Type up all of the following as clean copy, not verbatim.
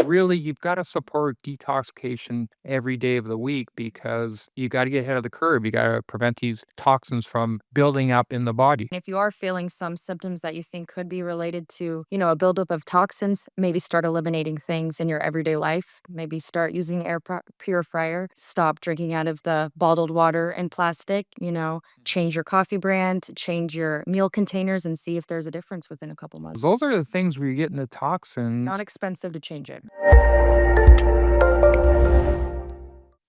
really, you've got to support detoxification every day of the week because you got to get ahead of the curve. You got to prevent these toxins from building up in the body. If you are feeling some symptoms that you think could be related to, a buildup of toxins, maybe start eliminating things in your everyday life. Maybe start using purifier. Stop drinking out of the bottled water and plastic. Change your coffee brand, change your meal containers, and see if there's a difference within a couple months. Those are the things where you're getting the Not toxins. expensive to change it.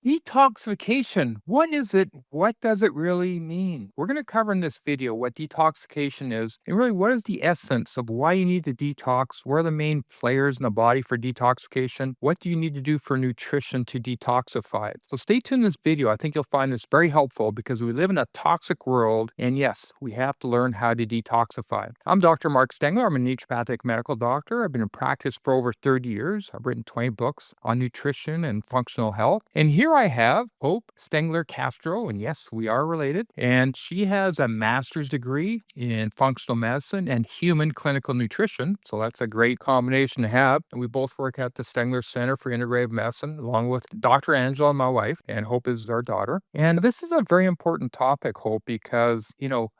Detoxification. What is it? What does it really mean? We're going to cover in this video what detoxification is and really what is the essence of why you need to detox, what are the main players in the body for detoxification, what do you need to do for nutrition to detoxify it. So stay tuned in this video. I think you'll find this very helpful because we live in a toxic world and yes, we have to learn how to detoxify. I'm Dr. Mark Stengler. I'm a naturopathic medical doctor. I've been in practice for over 30 years. I've written 20 books on nutrition and functional health. And here I have Hope Stengler Castro, and yes, we are related. And she has a master's degree in functional medicine and human clinical nutrition. So that's a great combination to have. And we both work at the Stengler Center for Integrative Medicine, along with Dr. Angela, my wife, and Hope is our daughter. And this is a very important topic, Hope, because,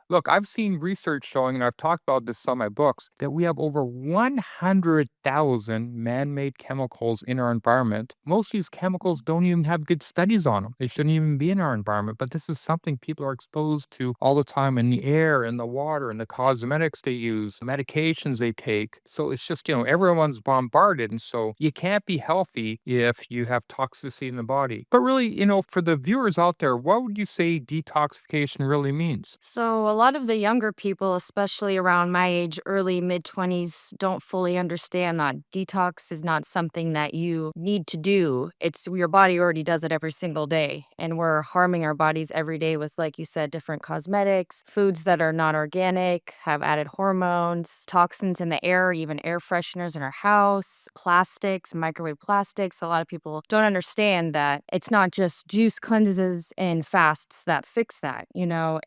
look, I've seen research showing, and I've talked about this in some of my books, that we have over 100,000 man-made chemicals in our environment. Most of these chemicals don't even have good studies on them. They shouldn't even be in our environment, but this is something people are exposed to all the time in the air, in the water, in the cosmetics they use, medications they take. So it's just, everyone's bombarded. And so you can't be healthy if you have toxicity in the body. But really, for the viewers out there, what would you say detoxification really means? So, a lot of the younger people, especially around my age, early mid 20s, don't fully understand that detox is not something that you need to do. It's your body already does it every single day. And we're harming our bodies every day with, like you said, different cosmetics, foods that are not organic, have added hormones, toxins in the air, even air fresheners in our house, plastics, microwave plastics. A lot of people don't understand that it's not just juice cleanses and fasts that fix that.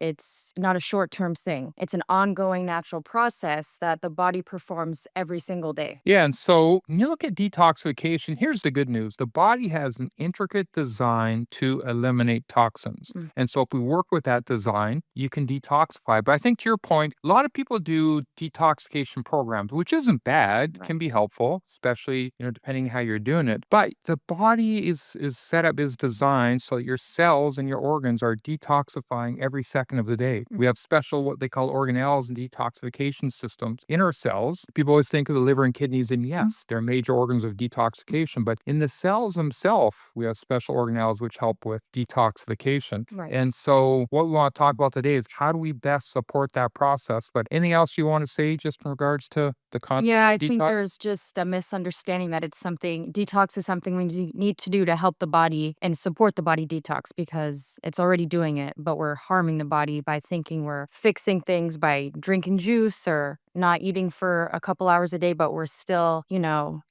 It's not a short term thing, it's an ongoing natural process that the body performs every single day. Yeah, and so when you look at detoxification, here's the good news. The body has an intricate design to eliminate toxins. Mm. And so if we work with that design, you can detoxify. But I think to your point, a lot of people do detoxification programs, which isn't bad, Right. can be helpful, especially, depending how you're doing it. But the body is set up, is designed so your cells and your organs are detoxifying every second of the day. We have special, what they call organelles and detoxification systems in our cells. People always think of the liver and kidneys, and yes, they're major organs of detoxification, but in the cells themselves, we have special organelles which help with detoxification. Right. And so what we want to talk about today is how do we best support that process? But anything else you want to say just in regards to the concept Yeah, of I think detox? there's just a misunderstanding that detox is something we need to do to help the body and support the body detox because it's already doing it, but we're harming the body by thinking we're fixing things by drinking juice or not eating for a couple hours a day, but we're still,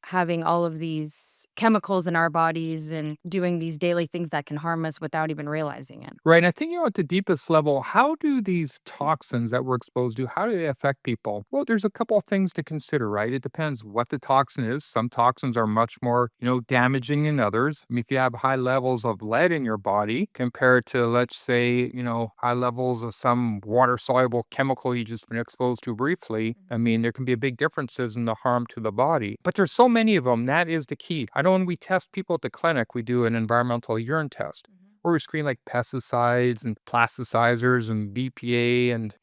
having all of these chemicals in our bodies and doing these daily things that can harm us without even realizing it. Right. And I think, at the deepest level, how do these toxins that we're exposed to, how do they affect people? Well, there's a couple of things to consider, right? It depends what the toxin is. Some toxins are much more, damaging than others. I mean, if you have high levels of lead in your body compared to, let's say, high levels of some water soluble chemical you just been exposed to briefly, I mean, there can be a big differences in the harm to the body. But there's so many of them. That is the key. I know when we test people at the clinic, we do an environmental urine test where we screen like pesticides and plasticizers and BPA and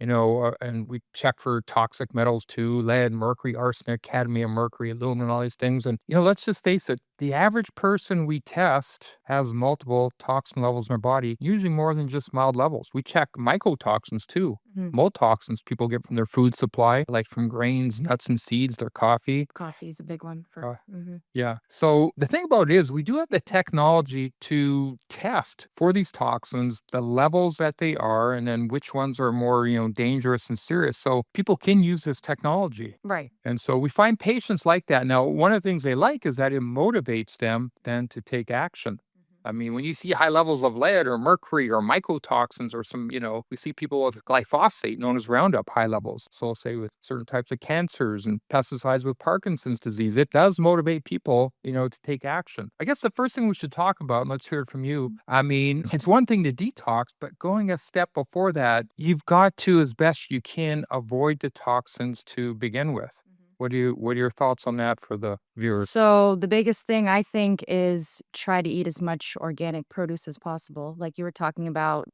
we check for toxic metals too, lead, mercury, arsenic, cadmium, mercury, aluminum, all these things. And, let's just face it, the average person we test has multiple toxin levels in their body, usually more than just mild levels. We check mycotoxins too. Mhm. Mold toxins people get from their food supply, like from grains, nuts, and seeds, their coffee. Coffee is a big one for. Uh, yeah. So the thing about it is we do have the technology to test for these toxins, the levels that they are, and then which ones are more, dangerous and serious. So people can use this technology. Right. And so we find patients like that. Now, one of the things they like is that it motivates them then to take action. I mean, when you see high levels of lead or mercury or mycotoxins or some, we see people with glyphosate, known as Roundup, high levels. So, say with certain types of cancers and pesticides with Parkinson's disease, it does motivate people, to take action. I guess the first thing we should talk about, and let's hear it from you. I mean, it's one thing to detox, but going a step before that, you've got to, as best you can, avoid the toxins to begin with. What are your thoughts on that for the viewers? So the biggest thing I think is try to eat as much organic produce as possible. Like you were talking about,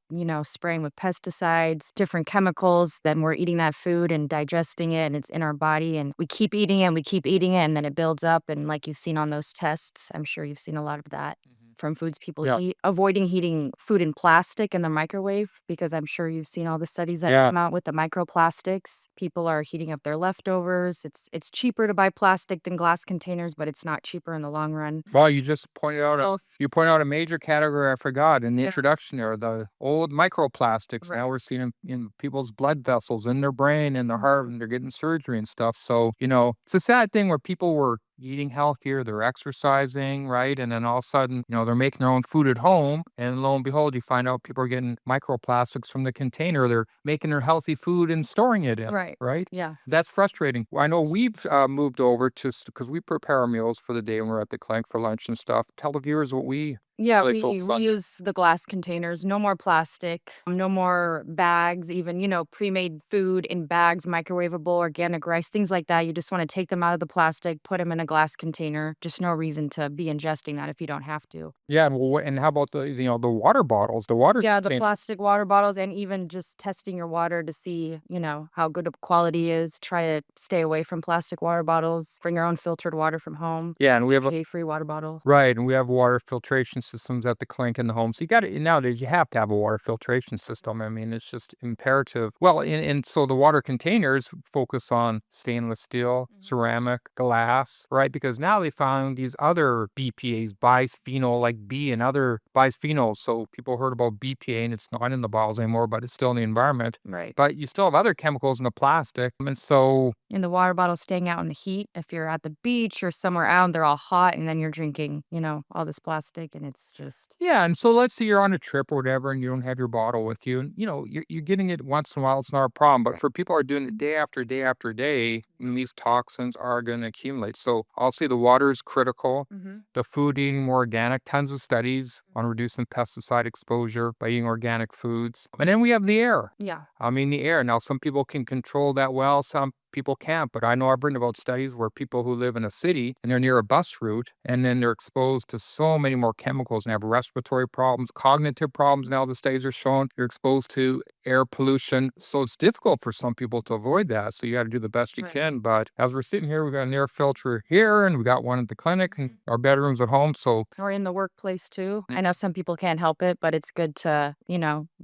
spraying with pesticides, different chemicals, then we're eating that food and digesting it and it's in our body and we keep eating it and we keep eating it and then it builds up. And like you've seen on those tests, I'm sure you've seen a lot of that from foods people Yeah. eat. Avoiding heating food in plastic in the microwave, because I'm sure you've seen all the studies that Yeah. come out with the microplastics. People are heating up their leftovers. It's cheaper to buy plastic than glass containers, but it's not cheaper in the long run. Well, you just pointed out Both. you point out a major category I forgot in the Yeah. introduction there, the old microplastics. Right. Now we're seeing them in people's blood vessels, in their brain, in their heart, and they're getting surgery and stuff. So, it's a sad thing where people were eating healthier, they're exercising, right? And then all of a sudden, they're making their own food at home. And lo and behold, you find out people are getting microplastics from the container they're making their healthy food and storing it in, Right. right? Yeah. That's frustrating. I know we've moved over to, because we prepare our meals for the day when we're at the clinic for lunch and stuff. Tell the viewers what we Yeah, really we focus on. use the glass containers, no more plastic, no more bags, even, pre-made food in bags, microwavable, organic rice, things like that. You just want to take them out of the plastic, put them in a glass container. Just no reason to be ingesting that if you don't have to. Yeah, and how about the water bottles, the water Yeah, the containers? plastic water bottles and even just testing your water to see, how good of quality is. Try to stay away from plastic water bottles. Bring your own filtered water from home. Yeah, and we have Free water bottle. right, and we have water filtration systems at the clinic in the home. So you got to nowadays you have to have a water filtration system. I mean, it's just imperative. Well, and so the water containers focus on stainless steel, ceramic, glass, right? Because now they found these other BPAs, bisphenol like B and other bisphenols. So people heard about BPA and it's not in the bottles anymore, but it's still in the environment. Right. But you still have other chemicals in the plastic. And so And the water bottle staying out in the heat. If you're at the beach or somewhere out and they're all hot and then you're drinking, all this plastic and it's just. yeah, and so let's say you're on a trip or whatever, and you don't have your bottle with you, and you're getting it once in a while. It's not a problem, but for people who are doing it day after day after day, these toxins are going to accumulate. So I'll say the water is critical. The food, eating more organic. Tons of studies on reducing pesticide exposure by eating organic foods, and then we have the air. Yeah. I mean, the air. Now, some people can control that well. Some people can't, but I know I've written about studies where people who live in a city and they're near a bus route and then they're exposed to so many more chemicals and have respiratory problems, cognitive problems. Now the studies are showing you're exposed to air pollution. So it's difficult for some people to avoid that. So you got to do the best you Right. can. But as we're sitting here, we got an air filter here and we got one at the clinic and our bedrooms at home. So Or in the workplace too. I know some people can't help it, but it's good to,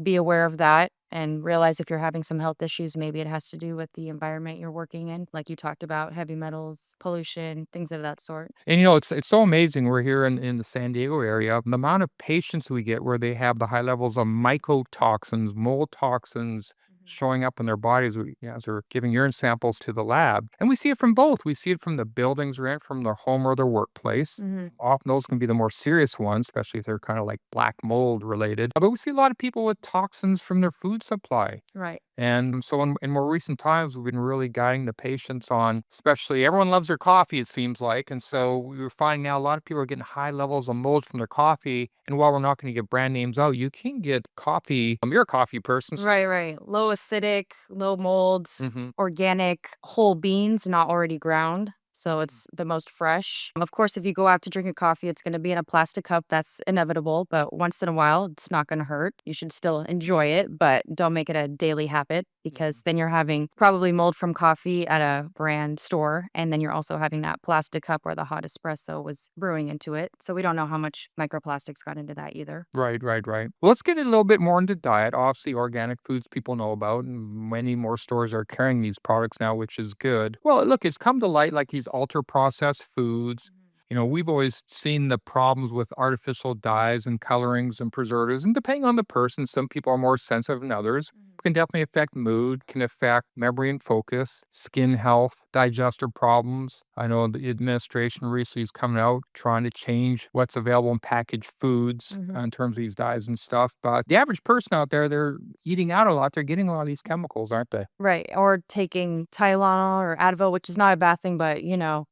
be aware of that and realize if you're having some health issues, maybe it has to do with the environment you're working in. Like you talked about heavy metals, pollution, things of that sort. and it's so amazing. We're here in the San Diego area. The amount of patients we get where they have the high levels of mycotoxins, mold toxins showing up in their bodies as they're giving urine samples to the lab. And we see it from both. We see it from the buildings they're in, from their home or their workplace. Often those can be the more serious ones, especially if they're kind of like black mold related. But we see a lot of people with toxins from their food supply. Right. And so in more recent times, we've been really guiding the patients on, especially everyone loves their coffee, it seems like. And so we were finding now a lot of people are getting high levels of mold from their coffee. And while we're not going to get brand names out, you can get coffee. You're a coffee person. Right. Low acidic, low molds, organic whole beans, not already ground. So it's the most fresh. Of course, if you go out to drink a coffee, it's going to be in a plastic cup. That's inevitable. But once in a while, it's not going to hurt. You should still enjoy it, but don't make it a daily habit because then you're having probably mold from coffee at a brand store. And then you're also having that plastic cup where the hot espresso was brewing into it. So we don't know how much microplastics got into that either. Right. Well, let's get a little bit more into diet. Obviously, organic foods people know about, and many more stores are carrying these products now, which is good. Well, look, it's come to light like these ultra processed foods. We've always seen the problems with artificial dyes and colorings and preservatives, and depending on the person, some people are more sensitive than others. can definitely affect mood, can affect memory and focus, skin health, digestive problems. I know the administration recently is coming out trying to change what's available in packaged foods in terms of these dyes and stuff. But the average person out there, they're eating out a lot. They're getting a lot of these chemicals, aren't they? Right, or taking Tylenol or Advil, which is not a bad thing, but,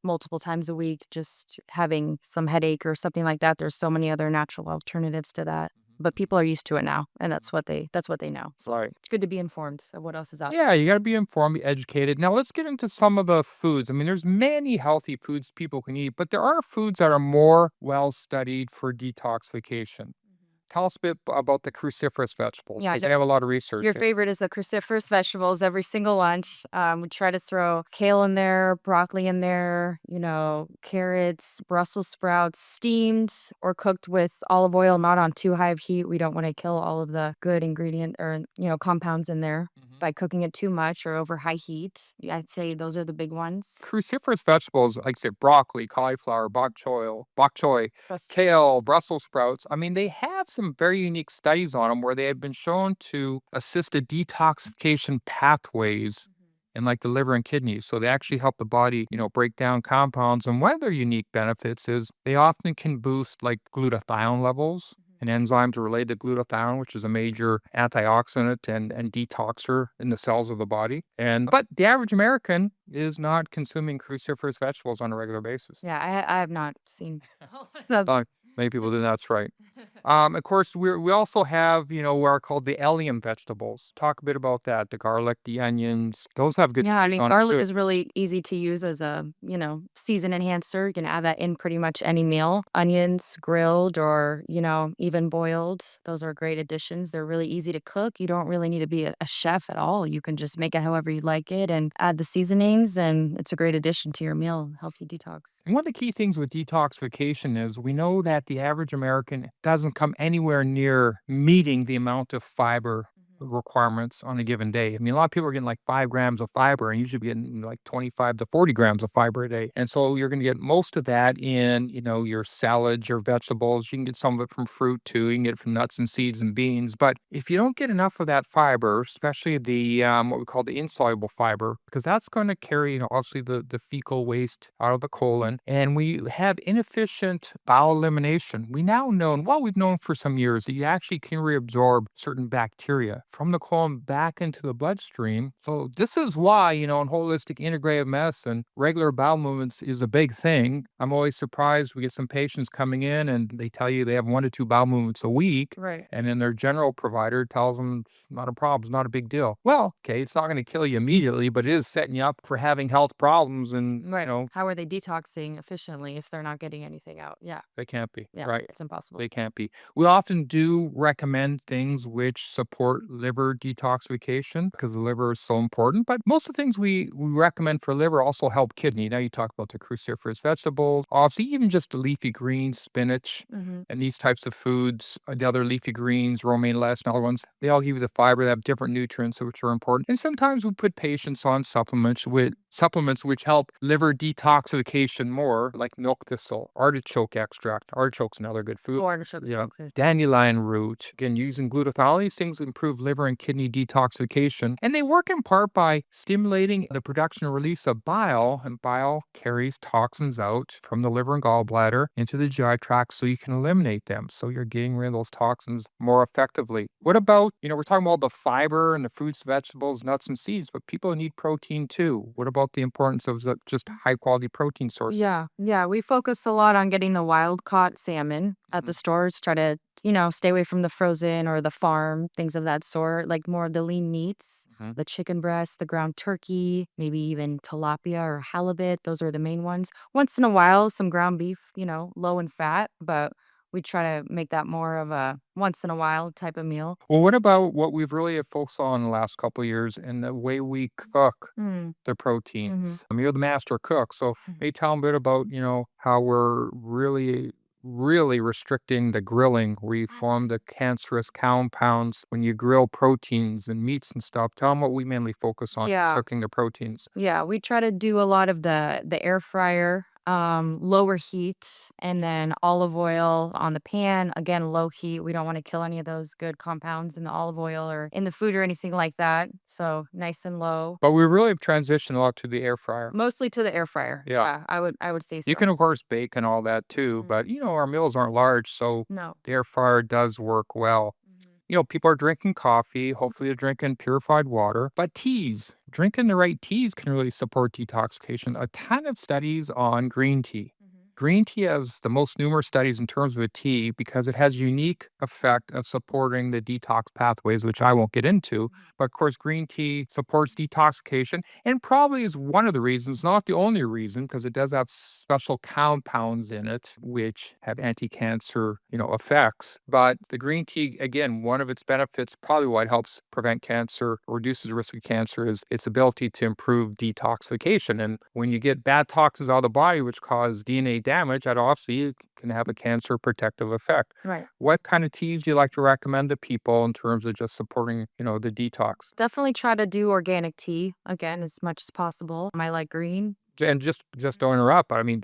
multiple times a week, just having some headache or something like that. There's so many other natural alternatives to that. But people are used to it now, and that's what they know. So Right. it's good to be informed of what else is out Yeah, you got to be informed, be educated. Now, let's get into some of the foods. I mean, there's many healthy foods people can eat, but there are foods that are more well studied for detoxification. Tell us a bit about the cruciferous vegetables Yeah, because they have a lot of research. your favorite is the cruciferous vegetables every single lunch. We try to throw kale in there, broccoli in there, carrots, Brussels sprouts, steamed or cooked with olive oil, not on too high of heat. We don't want to kill all of the good ingredient or, compounds in there by cooking it too much or over high heat. I'd say those are the big ones. Cruciferous vegetables, like say broccoli, cauliflower, bok choy, Plus, kale, Brussels sprouts. I mean, they have some very unique studies on them where they have been shown to assist the detoxification pathways in like the liver and kidneys. So they actually help the body, break down compounds. And one of their unique benefits is they often can boost like glutathione levels and enzymes related to glutathione, which is a major antioxidant and detoxer in the cells of the body. But the average American is not consuming cruciferous vegetables on a regular basis. yeah, I have not seen. Uh, Many people do. That's right. Of course, we also have what are called the allium vegetables. Talk a bit about that. The garlic, the onions. Those have good Yeah, I studies mean, on it garlic too. is really easy to use as a, season enhancer. You can add that in pretty much any meal. Onions, grilled or, even boiled. Those are great additions. They're really easy to cook. You don't really need to be a chef at all. You can just make it however you like it and add the seasonings, and it's a great addition to your meal. Help you detox. And one of the key things with detoxification is we know that the average American doesn't come anywhere near meeting the amount of fiber requirements on a given day. I mean, a lot of people are getting like 5 grams of fiber and you should be getting like 25 to 40 grams of fiber a day. And so you're going to get most of that in, your salads, your vegetables. You can get some of it from fruit too. You can get it from nuts and seeds and beans. But if you don't get enough of that fiber, especially the what we call the insoluble fiber, because that's going to carry, obviously the fecal waste out of the colon, and we have inefficient bowel elimination. We now know, and well, we've known for some years that you actually can reabsorb certain bacteria from the colon back into the bloodstream. So this is why, in holistic integrative medicine, regular bowel movements is a big thing. I'm always surprised we get some patients coming in and they tell you they have 1 to 2 bowel movements a week. Right. And then their general provider tells them it's not a problem, it's not a big deal. Well, okay, it's not going to kill you immediately, but it is setting you up for having health problems. And, Right. How are they detoxing efficiently if they're not getting anything out? Yeah. they can't be, Yeah. right? It's impossible. They can't be. We often do recommend things which support liver detoxification because the liver is so important. But most of the things we recommend for liver also help kidney. Now you talk about the cruciferous vegetables, obviously even just the leafy greens, spinach, and these types of foods, the other leafy greens, romaine lettuce, and other ones. They all give you the fiber. They have different nutrients which are important. And sometimes we put patients on supplements which help liver detoxification more, like milk thistle, artichoke extract. Artichoke's another good food. Corn sugar. Yeah. Okay. Dandelion root. Again, using glutathione. All these things improve liver and kidney detoxification. And they work in part by stimulating the production and release of bile. And bile carries toxins out from the liver and gallbladder into the GI tract so you can eliminate them. So you're getting rid of those toxins more effectively. What about, we're talking about the fiber and the fruits, vegetables, nuts, and seeds, but people need protein too. What about the importance of just high quality protein sources? Yeah. Yeah. We focus a lot on getting the wild caught salmon at the stores. Try to, stay away from the frozen or the farm, things of that sort, like more of the lean meats, the chicken breast, the ground turkey, maybe even tilapia or halibut. Those are the main ones. Once in a while, some ground beef, low in fat, but we try to make that more of a once in a while type of meal. Well, what about what we've really have focused on in the last couple of years and the way we cook the proteins? You're the master cook, so maybe tell them a bit about, how we're really restricting the grilling. We form the cancerous compounds when you grill proteins and meats and stuff. Tell them what we mainly focus on Yeah. cooking the proteins. Yeah, we try to do a lot of the air fryer lower heat, and then olive oil on the pan. Again, low heat. We don't want to kill any of those good compounds in the olive oil or in the food or anything like that. So nice and low. But we really have transitioned a lot to the air fryer. Mostly to the air fryer. Yeah. I would say so. You can, of course, bake and all that too, Mhm. but our meals aren't large, so No. the air fryer does work well. People are drinking coffee. Hopefully, they're drinking purified water. But teas, drinking the right teas can really support detoxification. A ton of studies on green tea. Green tea has the most numerous studies in terms of a tea because it has unique effect of supporting the detox pathways, which I won't get into. But of course, green tea supports detoxification and probably is one of the reasons, not the only reason, because it does have special compounds in it which have anti-cancer, effects. But the green tea, again, one of its benefits, probably why it helps prevent cancer, or reduces the risk of cancer, is its ability to improve detoxification. And when you get bad toxins out of the body, which cause DNA damage, that obviously can have a cancer protective effect. Right. What kind of teas do you like to recommend to people in terms of just supporting, the detox? Definitely try to do organic tea again as much as possible. I like green. And just don't interrupt, but I mean,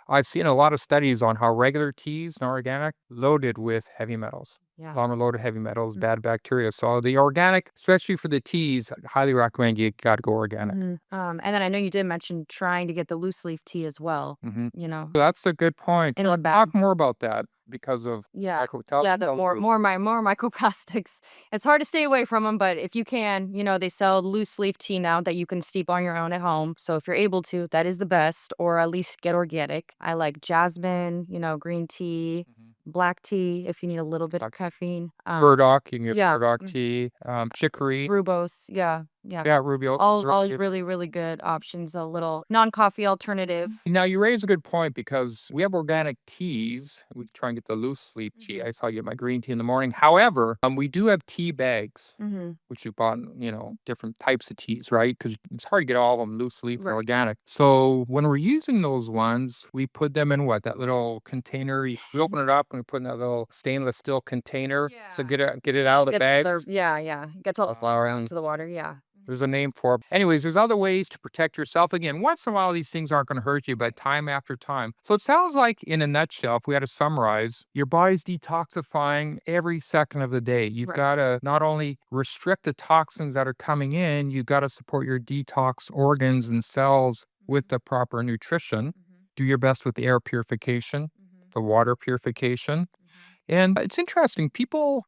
I've seen a lot of studies on how regular teas and organic loaded with heavy metals. Yeah. A lot of loaded heavy metals, bad bacteria. So the organic, especially for the teas, I highly recommend you got to go organic. And then I know you did mention trying to get the loose leaf tea as well. That's a good point. In a bag. Talk more about that because of Yeah, tell the more microplastics. It's hard to stay away from them, but if you can, they sell loose leaf tea now that you can steep on your own at home. So if you're able to, that is the best, or at least get organic. I like jasmine, green tea, black tea if you need a little bit of caffeine. burdock. You can get yeah. burdock tea, chicory. Rooibos, yeah. Yeah, rubio. All really, really good options. A little non-coffee alternative. Now, you raise a good point because we have organic teas. We try and get the loose leaf tea. I saw you get my green tea in the morning. However, we do have tea bags, which you bought, different types of teas, right? Because it's hard to get all of them loose leaf and organic. So when we're using those ones, we put them in that little container. We open it up and we put in that little stainless steel container. Yeah. So get it out of the bag. Gets all the flour out into the water. Yeah. There's a name for it. Anyways, there's other ways to protect yourself. Again, once in a while, these things aren't going to hurt you, but time after time. So it sounds like, in a nutshell, if we had to summarize, your body's detoxifying every second of the day. You've got to not only restrict the toxins that are coming in, you've got to support your detox organs and cells with the proper nutrition. Do your best with the air purification, the water purification. And it's interesting.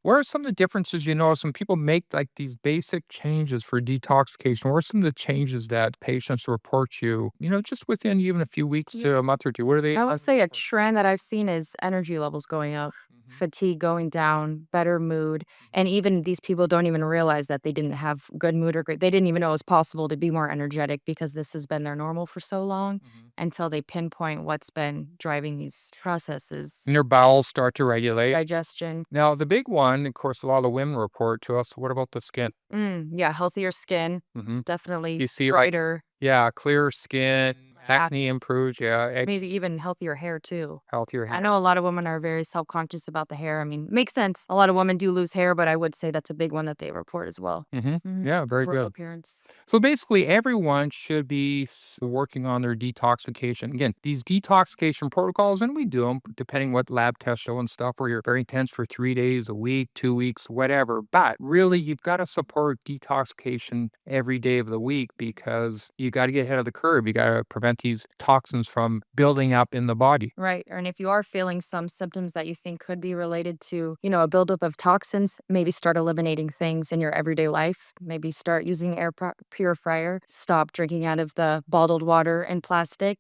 Where are some of the differences you notice when people make like these basic changes for detoxification? What are some of the changes that patients report just within even a few weeks to a month or two? What are they? I would say a trend that I've seen is energy levels going up, fatigue going down, better mood. And even these people don't even realize that they didn't have good mood or great. They didn't even know it was possible to be more energetic because this has been their normal for so long until they pinpoint what's been driving these processes. And their bowels start to regulate. Digestion. Now, the big one, of course, a lot of women report to us. What about the skin? Yeah, healthier skin. Definitely You see, brighter. Yeah, clear skin, acne improves, Maybe even healthier hair too. Healthier hair. I know a lot of women are very self-conscious about the hair. I mean, makes sense. A lot of women do lose hair, but I would say that's a big one that they report as well. Yeah, very Overall good. appearance. So basically, everyone should be working on their detoxification. Again, these detoxification protocols, and we do them depending what lab tests show and stuff, where you're very intense for 3 days, a week, 2 weeks, whatever. But really, you've got to support detoxification every day of the week because you got to get ahead of the curve. You got to prevent these toxins from building up in the body. Right. And if you are feeling some symptoms that you think could be related to, a buildup of toxins, maybe start eliminating things in your everyday life. Maybe start using air purifier. Stop drinking out of the bottled water and plastic.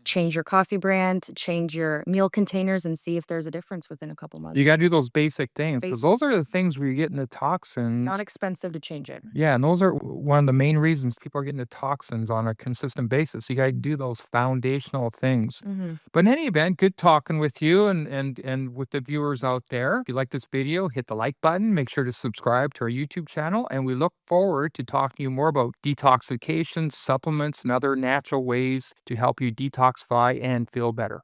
Change your coffee brand, change your meal containers, and see if there's a difference within a couple months. You got to do those basic things because those are the things where you're getting the toxins. Not expensive to change it. Yeah, and those are one of the main reasons people are getting the toxins on a consistent basis. You got to do those foundational things. But in any event, good talking with you and with the viewers out there. If you like this video, hit the like button. Make sure to subscribe to our YouTube channel. And we look forward to talking to you more about detoxification, supplements, and other natural ways to help you detoxify and feel better.